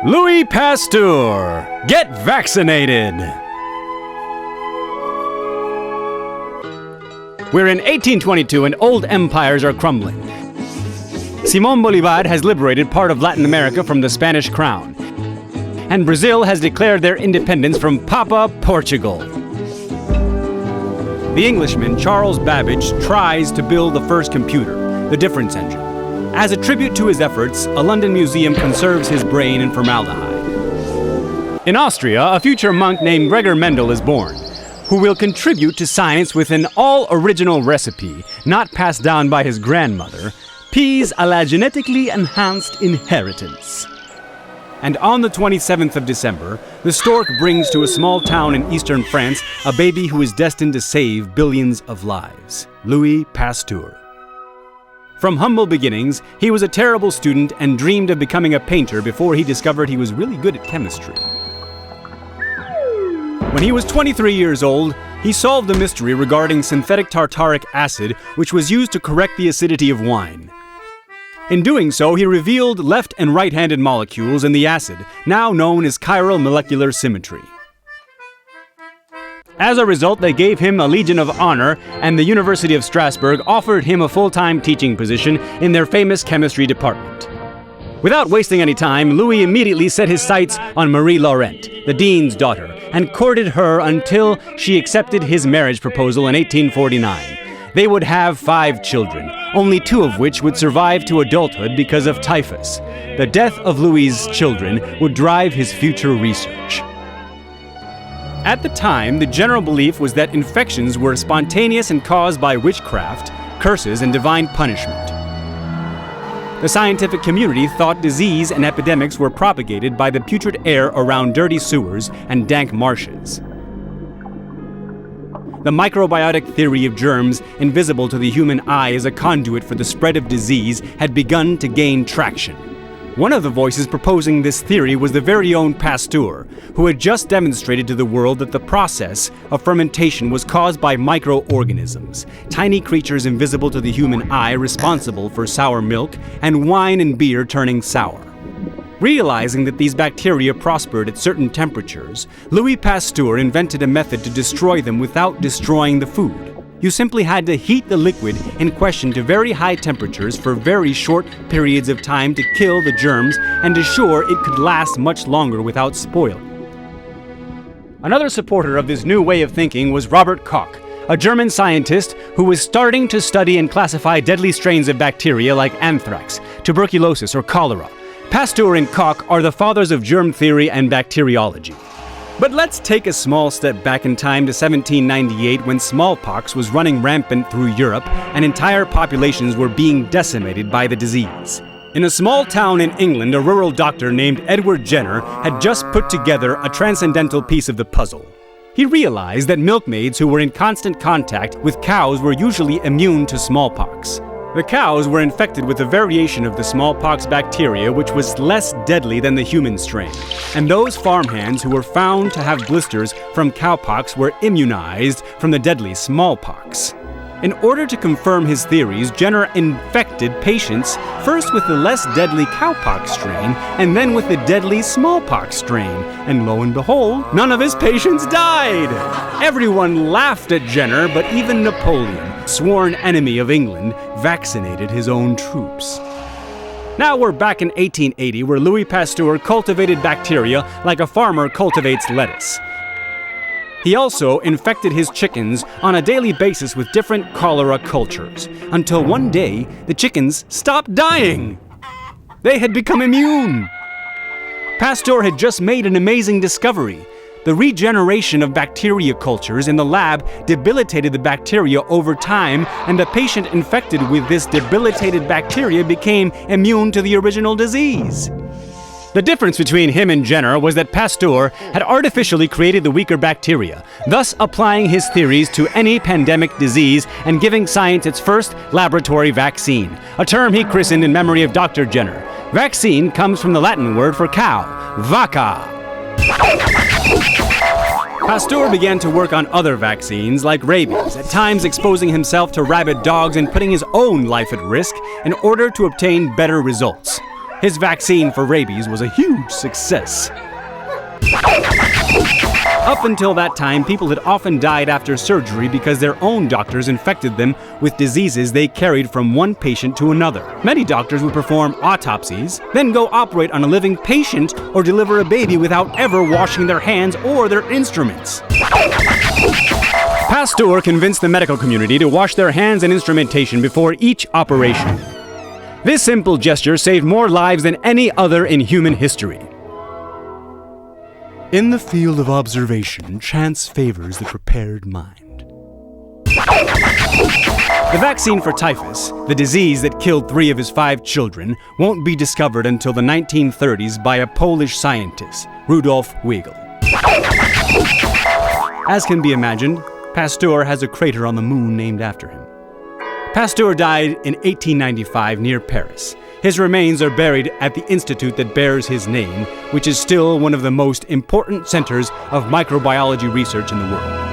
Louis Pasteur, get vaccinated! We're in 1822 and old empires are crumbling. Simón Bolívar has liberated part of Latin America from the Spanish crown. And Brazil has declared their independence from Papa Portugal. The Englishman Charles Babbage tries to build the first computer, the difference engine. As a tribute to his efforts, a London museum conserves his brain in formaldehyde. In Austria, a future monk named Gregor Mendel is born, who will contribute to science with an all-original recipe, not passed down by his grandmother, peas à la genetically enhanced inheritance. And on the 27th of December, the stork brings to a small town in eastern France a baby who is destined to save billions of lives, Louis Pasteur. From humble beginnings, he was a terrible student and dreamed of becoming a painter before he discovered he was really good at chemistry. When he was 23 years old, he solved the mystery regarding synthetic tartaric acid, which was used to correct the acidity of wine. In doing so, he revealed left and right-handed molecules in the acid, now known as chiral molecular symmetry. As a result, they gave him a Legion of Honor, and the University of Strasbourg offered him a full-time teaching position in their famous chemistry department. Without wasting any time, Louis immediately set his sights on Marie Laurent, the dean's daughter, and courted her until she accepted his marriage proposal in 1849. They would have 5 children, only 2 of which would survive to adulthood because of typhus. The death of Louis's children would drive his future research. At the time, the general belief was that infections were spontaneous and caused by witchcraft, curses, and divine punishment. The scientific community thought disease and epidemics were propagated by the putrid air around dirty sewers and dank marshes. The microbiotic theory of germs, invisible to the human eye as a conduit for the spread of disease, had begun to gain traction. One of the voices proposing this theory was the very own Pasteur, who had just demonstrated to the world that the process of fermentation was caused by microorganisms, tiny creatures invisible to the human eye responsible for sour milk and wine and beer turning sour. Realizing that these bacteria prospered at certain temperatures, Louis Pasteur invented a method to destroy them without destroying the food. You simply had to heat the liquid in question to very high temperatures for very short periods of time to kill the germs and assure it could last much longer without spoiling. Another supporter of this new way of thinking was Robert Koch, a German scientist who was starting to study and classify deadly strains of bacteria like anthrax, tuberculosis, or cholera. Pasteur and Koch are the fathers of germ theory and bacteriology. But let's take a small step back in time to 1798 when smallpox was running rampant through Europe and entire populations were being decimated by the disease. In a small town in England, a rural doctor named Edward Jenner had just put together a transcendental piece of the puzzle. He realized that milkmaids who were in constant contact with cows were usually immune to smallpox. The cows were infected with a variation of the smallpox bacteria which was less deadly than the human strain, and those farmhands who were found to have blisters from cowpox were immunized from the deadly smallpox. In order to confirm his theories, Jenner infected patients first with the less deadly cowpox strain and then with the deadly smallpox strain, and lo and behold, none of his patients died! Everyone laughed at Jenner, but even Napoleon, sworn enemy of England, vaccinated his own troops. Now we're back in 1880, where Louis Pasteur cultivated bacteria like a farmer cultivates lettuce. He also infected his chickens on a daily basis with different cholera cultures, until one day the chickens stopped dying. They had become immune. Pasteur had just made an amazing discovery. The regeneration of bacteria cultures in the lab debilitated the bacteria over time, and a patient infected with this debilitated bacteria became immune to the original disease. The difference between him and Jenner was that Pasteur had artificially created the weaker bacteria, thus applying his theories to any pandemic disease and giving science its first laboratory vaccine, a term he christened in memory of Dr. Jenner. Vaccine comes from the Latin word for cow, vacca. Pasteur began to work on other vaccines like rabies, at times exposing himself to rabid dogs and putting his own life at risk in order to obtain better results. His vaccine for rabies was a huge success. Up until that time, people had often died after surgery because their own doctors infected them with diseases they carried from one patient to another. Many doctors would perform autopsies, then go operate on a living patient or deliver a baby without ever washing their hands or their instruments. Pasteur convinced the medical community to wash their hands and instrumentation before each operation. This simple gesture saved more lives than any other in human history. In the field of observation, chance favors the prepared mind. The vaccine for typhus, the disease that killed 3 of his 5 children, won't be discovered until the 1930s by a Polish scientist, Rudolf Weigel. As can be imagined, Pasteur has a crater on the moon named after him. Pasteur died in 1895 near Paris. His remains are buried at the institute that bears his name, which is still one of the most important centers of microbiology research in the world.